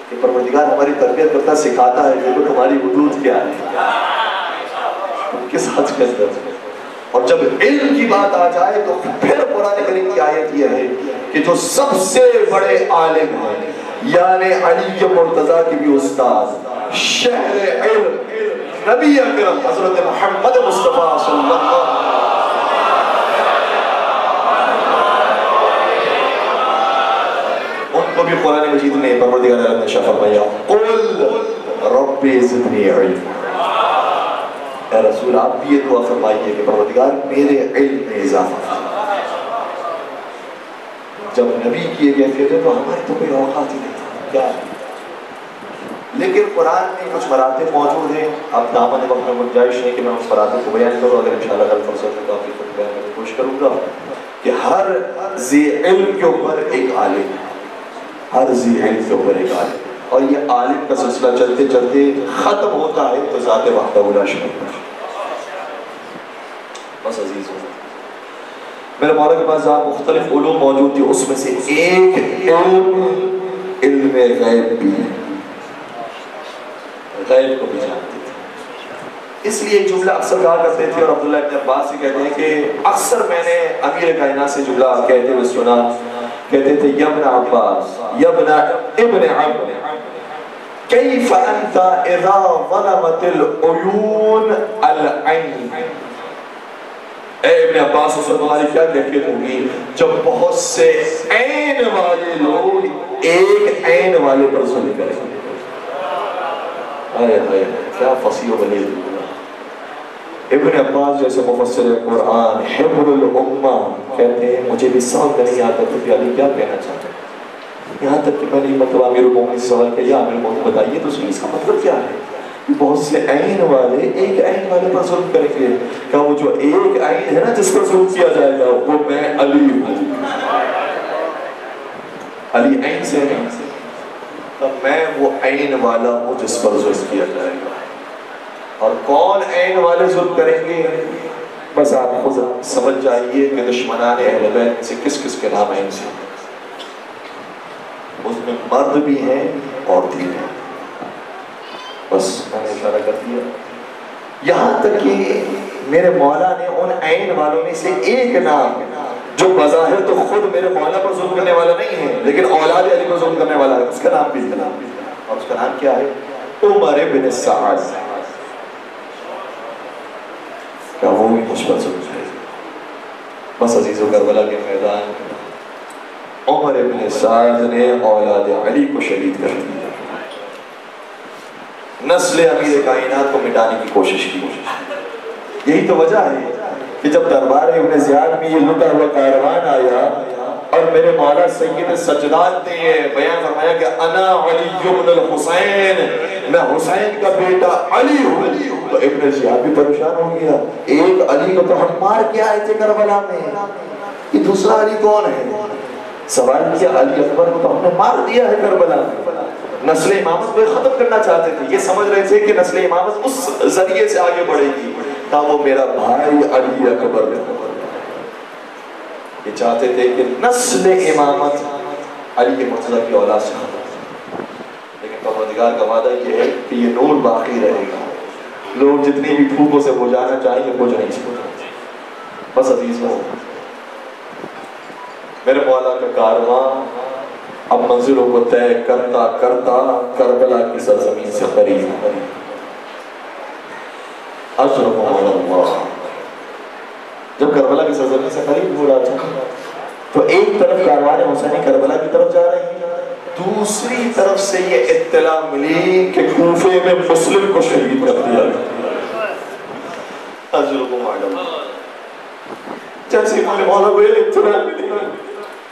کہ پروردگار ہماری تربیت کرتا سکھاتا ہے کہ تمہاری حدود کیا ہے، کس حد کے اندر۔ اور جب علم کی بات آ جائے تو پھر قرآن کریم کی آیت یہ ہے کہ جو سب سے بڑے عالم ہیں، یعنی علی مرتضیٰ کی بھی استاد، شہر علم، نبی اکرم حضرت محمد مصطفیٰ صلی اللہ علیہ وسلم، ان کو بھی قرآن مجید نے پروردگار عالم نے شاہ فرمایا قل رب زدنی علم، اے رسول آپ بھی یہ دعا فرمائیے کہ پروردگار میرے علم میں اضافہ فرما۔ جب نبی کی یہ کیفیت ہے تو ہماری تو کوئی اوقات ہی نہیں تھا، کیا ہے؟ لیکن قرآن میں کچھ مراتب موجود ہیں، اب دامن وقت میں گنجائش نہیں کہ میں اس مراتب کو بیان کروں، اگر انشاءاللہ کل فرصت میں کافی کچھ بیان کرنے کی کوشش کروں گا کہ ہر ذی علم کے اوپر ایک عالم، ہر ذی علم کے اوپر ایک عالم، اور یہ عالم کا سلسلہ چلتے چلتے ختم ہوتا ہے تو ذات وحدہ لا شریک لہ۔ بس عزیز ہو، میرے مولا کے پاس جہاں مختلف علوم موجود تھی، اس میں سے ایک علم غیب بھی ہے، غیب کو بھی جانتے تھے۔ اس لیے ایک جملہ اکثر کہا کرتے تھے، اور عبداللہ ابن عباس سے کہتے ہیں کہ اکثر میں نے امیر کائنات سے جملہ کہتے ہوئے سنا، کہتے تھے یا ابن عباس یا ابن عم کیف انت اذا ظلمت العیون العین. اے ابن عباس سے تمہاری کیا کیفیت ہوگی جب بہت سے عین والے لوگ ایک عین والے پر ظلم کریں گے. کیا فصیح و بلیغ. ابن عباس جیسے مفسر قرآن حبر الامہ کہتے ہیں مجھے بھی سمجھ نہیں آتا تھا کہ علی کیا کہنا چاہتے ہیں. یہاں تک کہ میں نے مطلب امیر المومنین سے سوال کیا امیر المومنین بتائیے تو اس کا مطلب کیا ہے. بہت سے عین والے ایک عین والے پر ظلم کریں گے. کہ وہ جو ایک عین ہے نا جس پر ظلم کیا جائے گا وہ میں علی ہوں. علی عین سے نہیں تب میں وہ عین والا ہوں جس پر ظلم کیا جائے گا. اور کون عین والے ظلم کریں گے بس آپ خود سمجھ جائیے کہ دشمنان اہل بیت سے کس کس کے نام عین سے. اس میں مرد بھی ہیں عورتیں بھی ہیں. بس میں نے اشارہ کر دیا. یہاں تک کہ میرے مولا نے ان عین والوں میں سے ایک نام جو بظاہر تو خود میرے مولا پر ظلم کرنے والا نہیں ہے لیکن اولاد علی پر ظلم کرنے والا ہے, اس کا نام بھی اور اس کا نام کیا ہے عمر بن سعد. کیا وہ بھی مجھ پر ظلم کرے. بس عزیز و کربلا کے میدان عمر بن سعد نے اولاد علی کو شہید کر دیا. نسل امیر کائنات کو مٹانے کی کوشش کی. یہی تو وجہ ہے کہ جب دربار ابن زیاد میں یہ لٹا ہوا کاروان آیا اور میرے مولا سید سجاد نے یہ بیان فرمایا کہ انا علی بن الحسین, میں حسین کا بیٹا علی ہوں, تو ابن زیاد بھی پریشان ہو گیا. ایک علی کو تو ہم مار کے آئے تھے کربلا میں, یہ دوسرا علی کون ہے. سوال کیا علی اکبر کو تو ہم نے مار دیا ہے کربلا میں. نسل امامت کو ختم کرنا چاہتے تھے. یہ سمجھ رہے تھے کہ نسل امامت اس ذریعے سے آگے بڑھے گی تا وہ میرا بھائی علی اکبر ہے. یہ چاہتے تھے کہ نسل امامت علی مرتضیٰ کی اولاد سے ختم. لیکن پروردگار کا وعدہ یہ ہے کہ یہ نور باقی رہے گا. لوگ جتنی بھی پھوکوں سے بجھانا چاہیں گے بجھ نہیں سکتے. بس عزیز ہو میرے مولا کا کارواں اب منزلوں کو طے کرتا کرتا کربلا کی سرزمین سے قریب اشرف اللہ. جب کربلا کی سرزمین سے قریب ہو رہا تھا تو ایک طرف کاروان حسینی کربلا کی طرف جا رہی ہے, دوسری طرف سے یہ اطلاع ملی کہ کوفے میں مسلم کو شہید کر دیا گیا. اشرف اللہ جیسے میرے مولا کو یہ اطلاع ملی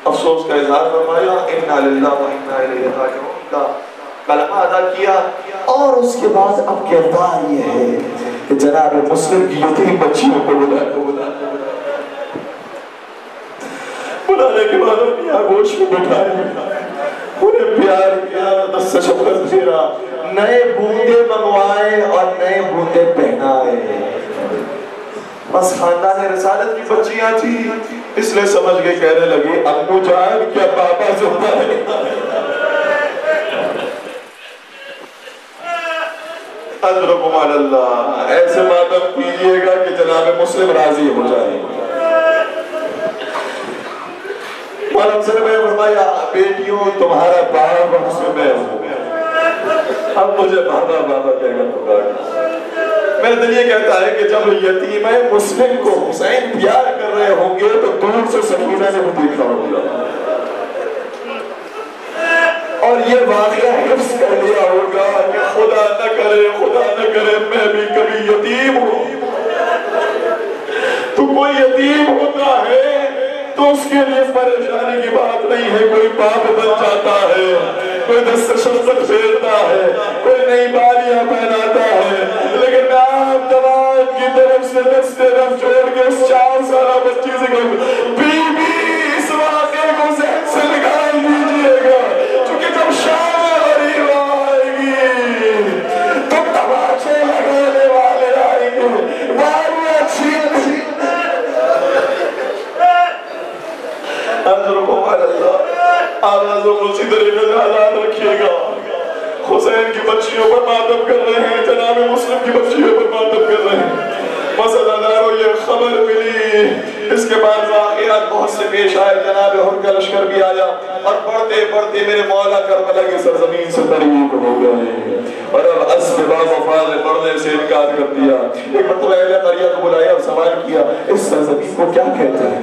افسوس کا اظہار فرمایا, انا للہ و انا الیہ راجعون کا کلمہ ادا کیا. اور اس کے بعد اب کردار یہ ہے کہ جناب مسلم کی یتیم بچیوں کو بلانے کے بعد اپنی آگوش میں بٹھائے, انہیں پیار کیا, دس سے شفقت پھیرا, نئے بوندے منگوائے اور نئے بوندے پہنائے. بس خاندان رسالت کی بچیاں تھی اس لئے سمجھ گئے, کہنے لگے امو جان کیا بابا زندہ ہے. اجرکم علی اللہ. ایسے ماتم کیجئے گا کہ جناب مسلم راضی ہو جائے. مولا صلی اللہ علیہ وسلم نے فرمایا بیٹیوں تمہارا باپ ہم سے میں ہوں, اب مجھے بابا بابا کہہ کر پکارنا. میرا دل یہ کہتا ہے کہ جب یتیم مسلم کو حسین پیار کر رہے ہوں گے تو دور سے سکینہ نے بھی دیکھا ہوگا اور یہ واقعہ حفظ کر لیا ہوگا کہ خدا نہ کرے میں بھی کبھی یتیم ہوں. تو کوئی یتیم ہوتا ہے تو اس کے لیے پریشانی کی بات نہیں ہے. کوئی باپ بن جاتا ہے, کوئی دست شفقت پھیرتا ہے, کوئی نئی بالیاں پہناتا ہے. لیکن میں آپ تمام کی طرف سے دست رفت چھوڑ کے اس 4 سالہ بچی سے کہوں بی اس واقعے کو ذہن سے نکال دیجئے گا, چونکہ جب شام غریب آئے گی تو تماشے لگانے والے آئیں گے. بالیاں چھین اجرکم علی اللہ. آوازوں کو اسی طریقے سے حالات رکھیے گا. حسین کی بچیوں پر ماتم کر رہے ہیں, جناب مسلم کی بچیوں پر ماتم کر رہے ہیں. مسئلہ دارو یہ خبر ملی, اس کے بعد واقعہ واقعات بہت سے پیش آئے، جناب ہر کا لشکر بھی آیا اور بڑھتے بڑھتے میرے مولا کربلا کی سرزمین سے طریق ہو گئے اور اب اسب باوفا نے بڑھنے سے انکار کر دیا۔ ایک مرتبہ اہل قریہ کو بلایا اور سوال کیا اس سرزمین کو کیا کہتے ہیں؟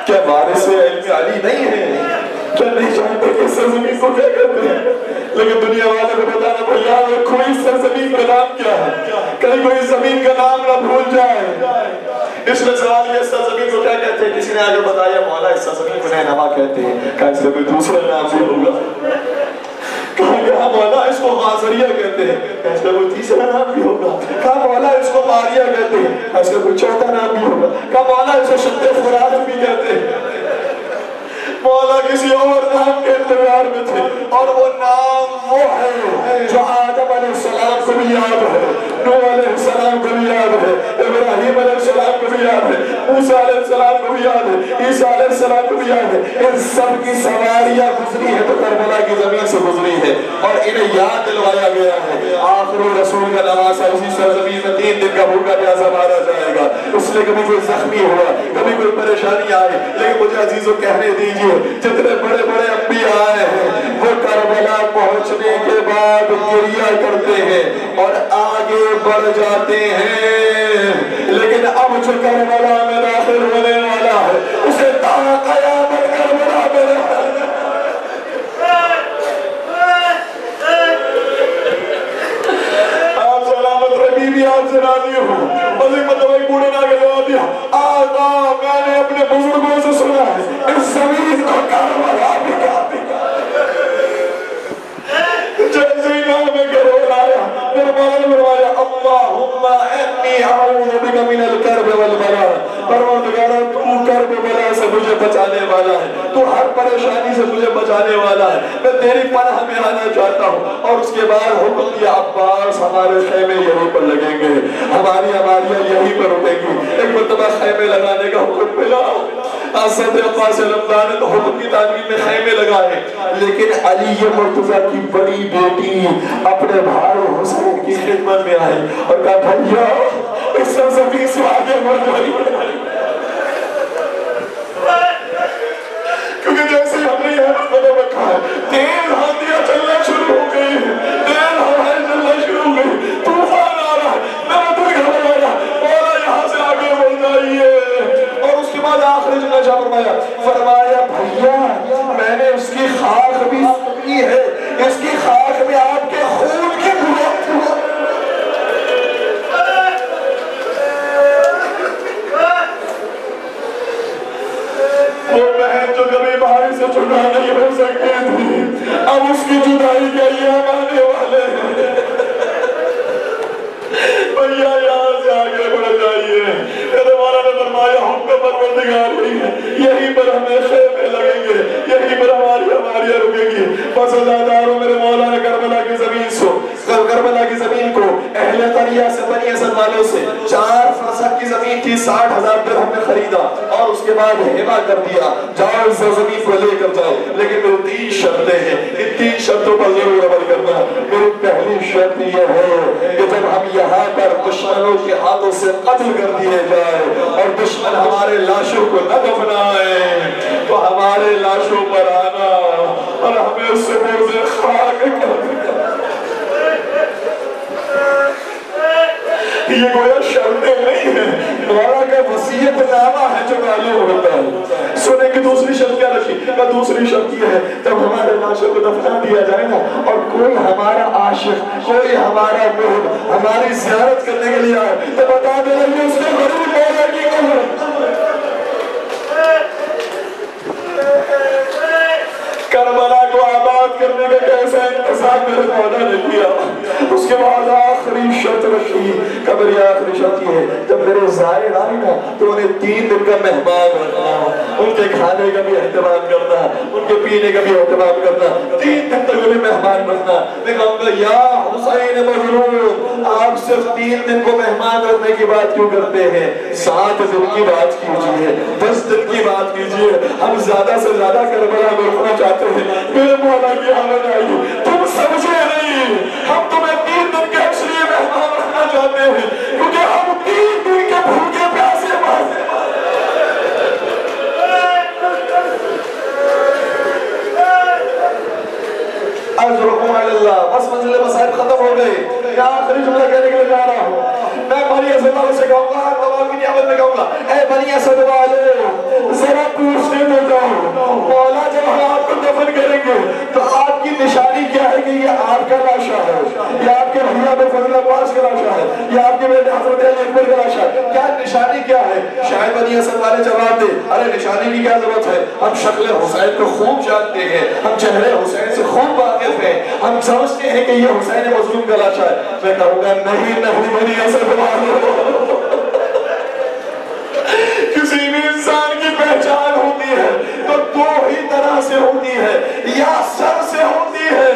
کیا وارث علم علی نہیں ہے؟ کیا نہیں جانتے کہ اس سرزمین کو کیا کہتے ہیں؟ لیکن دنیا والے کو بتانا بھیا کوئی سرزمین کا نام کیا ہے، کہیں کوئی زمین کا نام نہ بھول جائے۔ اس نے سوال کیا اس سرزمین کو کیا کہتے ہیں؟ کسی نے آگے بتایا مولا اس سرزمین کو نینوا کہتے ہیں۔ کہا اس کا کوئی دوسرا نام بھی ہوگا؟ کہا کہ ہاں مولا اس کو غازریہ کہتے ہیں۔ کہا اس کا کوئی تیسرا نام بھی ہوگا؟ کہا مولا اس کو ماریہ کہتے ہیں۔ کہا اس کا کوئی چوتھا نام بھی ہوگا؟ کہا مولا اس کو شد فرات بھی کہتے ہیں۔ مولا کسی اور نام کے انتظار میں تھے اور وہ نام وہ ہے جو آدم علیہ السلام کو بھی یاد ہے، نوح علیہ السلام کو بھی یاد ہے، ابراہیم علیہ السلام کو بھی یاد ہے، موسیٰ علیہ السلام کو بھی یاد ہے، عیسیٰ علیہ السلام کو بھی یاد ہے۔ ان سب کی سواریاں گزری ہے تو کربلا کی زمین سے گزری ہے اور انہیں یاد دلوایا گیا ہے۔ آخر رسول کا نواسا اسی سرزمین میں 3 دن کا بھوکا پیاسا مارا جائے گا۔ اس لیے کبھی کوئی زخمی ہوا، کبھی کوئی پریشانی آئی، لیکن مجھے عزیزوں کہنے دیجیے جتنے بڑے بڑے انبیاء آئے ہیں وہ کربلا پہنچنے کے بعد گریہ کرتے ہیں اور آگے بڑھ جاتے ہیں، لیکن اب جو کربلا میں داخل ہونے والا ہے اسے تا قیامت کربلا میں رہنا۔ آپ سلامت ربی بھی آپ سے راضی ہوں، مزید مطلب بوڑھے نہ جواب دیا آقا میں نے اپنے بزرگوں سے سنا ہے اس زمین کو کربلا بھی کہتے ہیں۔ جیسے ہی نام میں کربلا آیا میرے مولا نے فرمایا اللہم انی اعوذ بک من الکرب والبلاء، پروردگارا تو کرب بلا سے مجھے بچانے والا ہے، تو ہر پریشانی سے مجھے بچانے والا ہے، میں تیری پناہ میں آنا چاہتا ہوں۔ اور اس کے بعد حکم دیا عباس ہمارے خیمے یہیں پر لگیں گے، ہماری عماریاں یہیں پر رکیں گی۔ ایک مرتبہ خیمے لگانے کا حکم ملا، حضرت عباس علمدار نے تو حکم کی تعمیل میں خیمے لگائے، لیکن علی مرتضیٰ کی بڑی بیٹی اپنے بھائی حسین کی خدمت میں آئی اور کہا بھیا اس سرزمین سے آگے بڑھ جائیے، کیونکہ جیسے ہم نے یہاں قدم رکھا ہے تیز آندیاں چلنا شروع ہو گئی ہیں، تیز ہوائیں چلنا شروع ہو گئی، طوفان آ رہا ہے، میں تو گھبرایا مولا یہاں سے آگے بڑھ جائیے۔ اور اس کے بعد آخری جملہ جا فرمایا بھیا میں نے اس کی خاک بھی کی ہے، اس کی خاک میں آپ کے خون کی بھوک ہے۔ وہ بہن جو کبھی بھائی سے جدا نہیں ہو سکتی تھی اب اس کی جدائی کے ایام آنے والے ہیں۔ بھیا یہاں سے آگے بڑھ جائیے، میرے مولا نے فرمایا ہم کو پروردگار نہیں ہے، یہیں پر ہمیں خیمے لگیں گے، یہیں پر ہماری عماریاں رکیں گی۔ بس ازاداروں میرے مولا نے کربلا کی زمین کو اہل قریہ سے بنی اسد والوں سے 4 فرسخ کی زمین تھی 60,000 درہم میں خریدا اور اس کے بعد ہبہ کر دیا، جاؤ اس زمین کو لے کر جاؤ، لیکن میری 3 شرطیں ہیں، ان 3 شرطوں پر ضرور عمل کرنا۔ میری پہلی شرط یہ ہے کہ جب ہم یہاں پر دشمنوں کے ہاتھوں سے قتل کر دیے جائے اور دشمن ہمارے لاشوں کو نہ دفنائے تو ہمارے لاشوں پر آنا اور ہمیں اس سے بغض خاک کرنا۔ یہ گویا شرطیں نہیں ہیں، مولا کا وصیت نامہ ہے جو معلوم ہوتا ہے۔ سنیں کہ دوسری شرط کیا رکھی؟ دوسری شرط یہ ہے جب ہمارے لاشوں کو دفنا دیا جائے نا اور کوئی ہمارا عاشق، کوئی ہمارا محب ہماری زیارت کرنے کے لیے آئے تو بتا دیں کہ اس نے غریب مولا کی قبر کربلا کو آباد کرنے کا کیسا انتظام میرے مولا نے کیا۔ اس کے بعد آخری شرط رکھی، قبر آخری شرط یہ ہے جب میرے زائر آئے نا تو انہیں 3 دن کا مہمان رکھنا، ان کے کھانے کا بھی اہتمام کرنا، ان کے پینے کا بھی اہتمام کرنا، 3 دن تک انہیں مہمان رکھنا۔ میں کہوں گا یا حسین مظلوم آپ صرف 3 دن کو مہمان رکھنے کی بات کیوں کرتے ہیں؟ 7 دن کی بات کیجئے، 10 دن کی بات کیجئے، ہم زیادہ سے زیادہ کربلا میں رکھنا چاہتے ہیں۔ میرے مولا کی حالت آئی تم سمجھے نہیں، ہم تمہیں 3 دن کے اس لیے مہمان رکھنا چاہتے ہیں کیونکہ ہم 3 دن کے بھوکے پیاسے مارتے ہیں۔ جملہ کہنے کے لیے جا رہا ہوں. میں بنی اسد والوں سے کہوں گا, تمام کی نعمت میں کہوں گا, اے بنی اسد والے ذرا پوچھنے تو جاؤ, مولا جب ہم آپ کو دفن کریں گے تو آپ کی نشانی کیا ہے کہ یہ آپ کا لاشا ہے, یہ آپ کے بھیا میں فضل عباس کا لاشا ہے, یہ آپ کے بیٹے حضرت علی اکبر کا لاشا ہے, کیا نشانی کیا ہے؟ شاید بنی اسد والے جواب دے, ارے نشانی کی کیا ضرورت ہے, ہم شکل حسین کو خوب جانتے ہیں, ہم چہرے حسین سے خوب واقف ہیں, ہم سمجھتے ہیں کہ یہ حسین مظلوم کا لاشا ہے. میں کہوں گا نہیں نہیں بنی اسد والے, کسی بھی انسان کی پہچان ہوتی ہے تو دو ہی طرح سے ہوتی ہے, یا سر سے ہوتی ہے